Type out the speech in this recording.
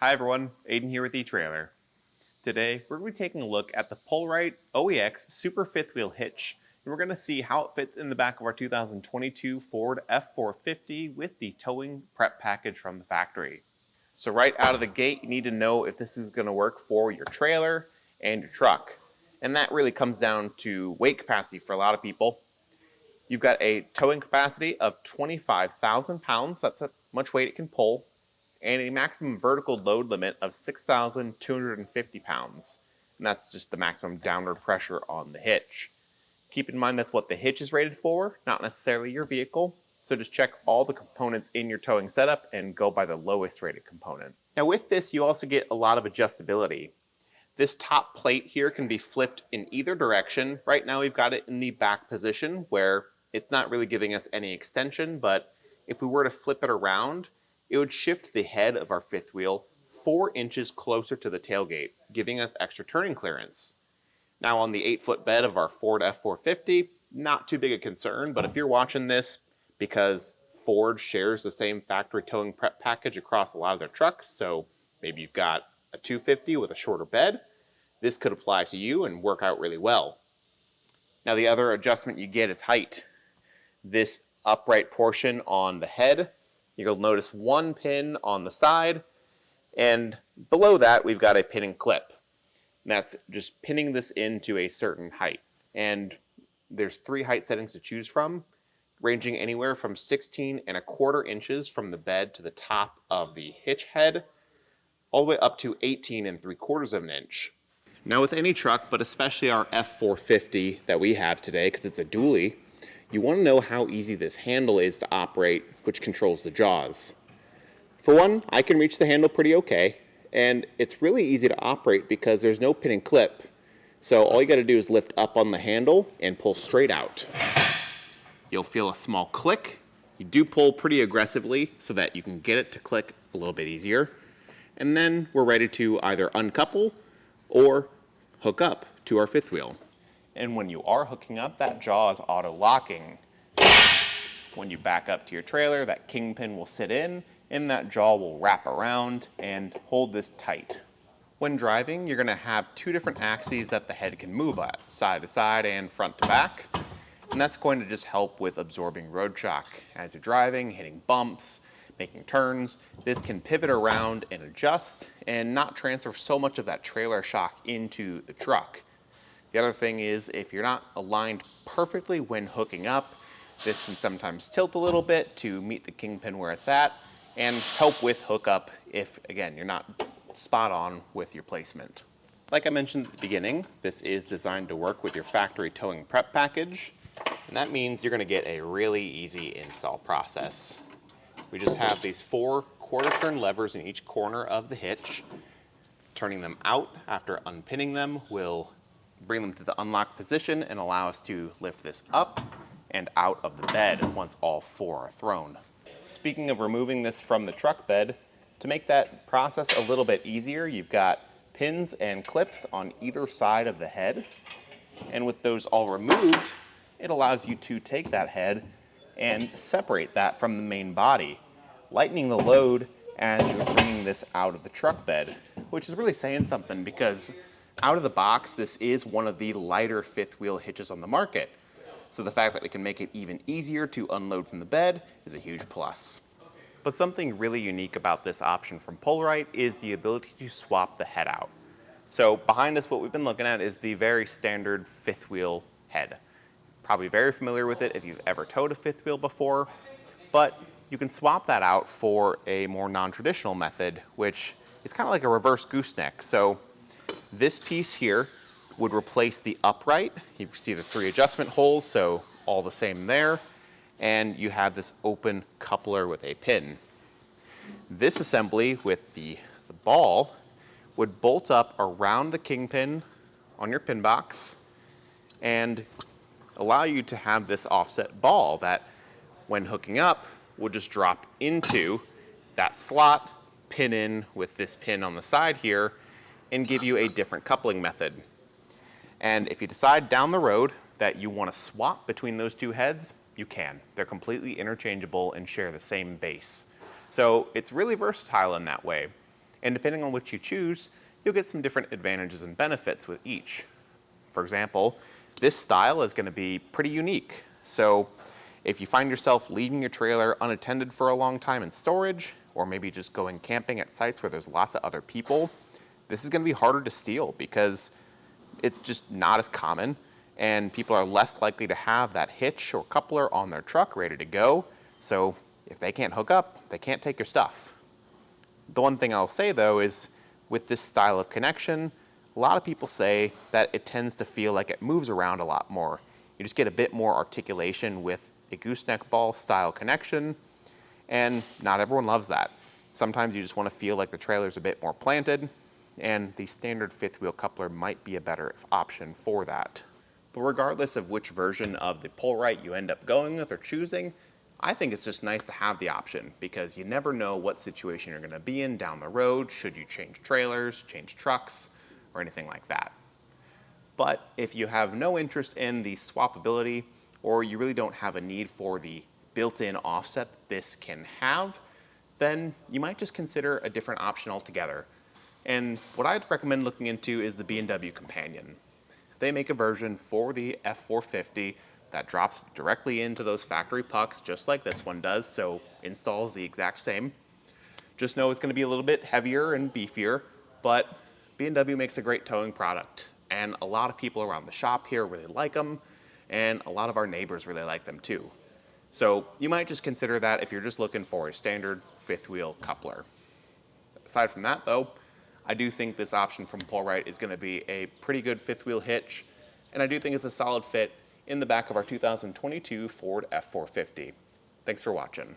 Hi everyone, Aiden here with etrailer. Today we're going to be taking a look at the PullRite OEX Super 5th Wheel Hitch, and we're going to see how it fits in the back of our 2022 Ford F-450 with the towing prep package from the factory. So right out of the gate, you need to know if this is going to work for your trailer and your truck. And that really comes down to weight capacity for a lot of people. You've got a towing capacity of 25,000 pounds, that's how much weight it can pull, and a maximum vertical load limit of 6,250 pounds. And that's just the maximum downward pressure on the hitch. Keep in mind that's what the hitch is rated for, not necessarily your vehicle. So just check all the components in your towing setup and go by the lowest rated component. Now with this, you also get a lot of adjustability. This top plate here can be flipped in either direction. Right now we've got it in the back position where it's not really giving us any extension, but if we were to flip it around, it would shift the head of our fifth wheel 4 inches closer to the tailgate, giving us extra turning clearance. Now on the 8-foot bed of our Ford F-450, not too big a concern, but if you're watching this because Ford shares the same factory towing prep package across a lot of their trucks, so maybe you've got a 250 with a shorter bed, this could apply to you and work out really well. Now the other adjustment you get is height. This upright portion on the head, you'll notice one pin on the side, and below that we've got a pin and clip. And that's just pinning this into a certain height. And there's 3 height settings to choose from, ranging anywhere from 16¼ inches from the bed to the top of the hitch head, all the way up to 18¾ of an inch. Now with any truck, but especially our F-450 that we have today, because it's a dually, you want to know how easy this handle is to operate, which controls the jaws. For one, I can reach the handle pretty okay, and it's really easy to operate because there's no pin and clip. So all you got to do is lift up on the handle and pull straight out. You'll feel a small click. You do pull pretty aggressively so that you can get it to click a little bit easier. And then we're ready to either uncouple or hook up to our fifth wheel. And when you are hooking up, that jaw is auto-locking. When you back up to your trailer, that kingpin will sit in, and that jaw will wrap around and hold this tight. When driving, you're going to have 2 different axes that the head can move at, side to side and front to back. And that's going to just help with absorbing road shock. As you're driving, hitting bumps, making turns, this can pivot around and adjust and not transfer so much of that trailer shock into the truck. The other thing is, if you're not aligned perfectly when hooking up, this can sometimes tilt a little bit to meet the kingpin where it's at and help with hookup if, again, you're not spot on with your placement. Like I mentioned at the beginning, this is designed to work with your factory towing prep package, and that means you're going to get a really easy install process. We just have these 4 quarter-turn levers in each corner of the hitch. Turning them out after unpinning them will bring them to the unlock position and allow us to lift this up and out of the bed once all 4 are thrown. Speaking of removing this from the truck bed, to make that process a little bit easier, you've got pins and clips on either side of the head. And with those all removed, it allows you to take that head and separate that from the main body, lightening the load as you're bringing this out of the truck bed, which is really saying something because out of the box, this is one of the lighter 5th wheel hitches on the market. So the fact that we can make it even easier to unload from the bed is a huge plus. But something really unique about this option from PullRite is the ability to swap the head out. So behind us, what we've been looking at is the very standard 5th wheel head. Probably very familiar with it if you've ever towed a 5th wheel before, but you can swap that out for a more non-traditional method, which is kind of like a reverse gooseneck. So this piece here would replace the upright. You see the 3 adjustment holes, so all the same there. And you have this open coupler with a pin. This assembly with the ball would bolt up around the kingpin on your pin box and allow you to have this offset ball that, when hooking up, will just drop into that slot, pin in with this pin on the side here, and give you a different coupling method. And if you decide down the road that you want to swap between those 2 heads, you can. They're completely interchangeable and share the same base. So it's really versatile in that way. And depending on which you choose, you'll get some different advantages and benefits with each. For example, this style is going to be pretty unique. So if you find yourself leaving your trailer unattended for a long time in storage, or maybe just going camping at sites where there's lots of other people, this is going to be harder to steal because it's just not as common, and people are less likely to have that hitch or coupler on their truck ready to go. So if they can't hook up, they can't take your stuff. The one thing I'll say though is with this style of connection, a lot of people say that it tends to feel like it moves around a lot more. You just get a bit more articulation with a gooseneck ball style connection, and not everyone loves that. Sometimes you just want to feel like the trailer's a bit more planted, and the standard fifth wheel coupler might be a better option for that. But regardless of which version of the PullRite you end up going with or choosing, I think it's just nice to have the option because you never know what situation you're going to be in down the road should you change trailers, change trucks, or anything like that. But if you have no interest in the swappability, or you really don't have a need for the built-in offset this can have, then you might just consider a different option altogether. And what I'd recommend looking into is the B&W Companion. They make a version for the F-450 that drops directly into those factory pucks just like this one does, so installs the exact same. Just know it's going to be a little bit heavier and beefier, but B&W makes a great towing product, and a lot of people around the shop here really like them, and a lot of our neighbors really like them too. So you might just consider that if you're just looking for a standard fifth wheel coupler. Aside from that though, I do think this option from PullRite is going to be a pretty good fifth wheel hitch, and I do think it's a solid fit in the back of our 2022 Ford F-450. Thanks for watching.